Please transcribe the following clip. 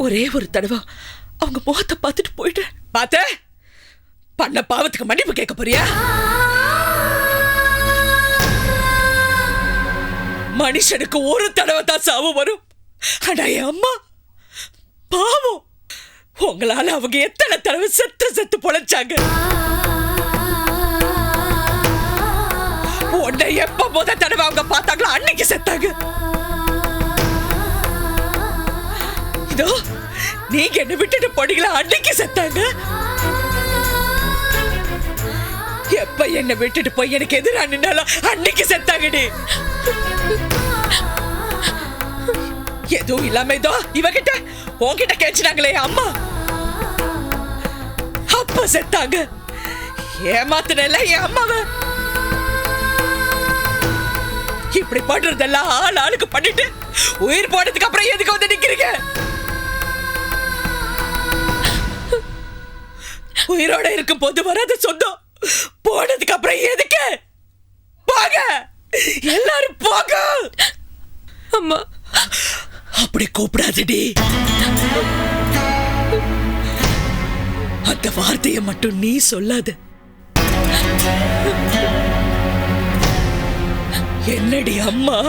ஒரே ஒரு தடவை அவங்க முகத்தை பார்த்துட்டு போயிட்டு பார்த்த பண்ண பாவத்துக்கு மன்னிப்பு கேட்க போறியா? மனுஷனுக்கு ஒரு தடவை தான் சாவு வரும். ஆனா என் அம்மா பாவம், உங்களால அவங்க எத்தனை தடவை செத்து பொழைச்சாங்க. உன்னை எப்ப முதல் தடவை அவங்க பார்த்தாங்களோ அன்னைக்கு செத்தாங்க. இதோ நீங்க என்ன விட்டுட்டு போனீங்களா அன்னைக்கு செத்தாங்க. எப்ப என்ன விட்டுட்டு போய் எனக்கு எதிரா நின்னாலும் அன்னைக்கு செத்தாங்கடி. எதுவும் இல்லாம இதோ இவகிட்ட உன்கிட்ட கேச்சுனாங்களே அம்மா, அப்ப செத்தாங்க. ஏமாத்தினல என் அம்மாவ. இப்படி பண்றதெல்லாம் ஆளுக்கு பண்ணிட்டு உயிர் போனதுக்கு அப்புறம் எதுக்கு வந்து நிக்கிறீங்க? உயிரோட இருக்கும் போது வராத சொந்தம் போனதுக்கு அப்புறம் எதுக்கு? போங்க எல்லாரும் போங்க. அம்மா அப்படி கூப்பிடாதடி. அந்த வார்த்தையை மட்டும் நீ சொல்லாத. என்னடி அம்மா?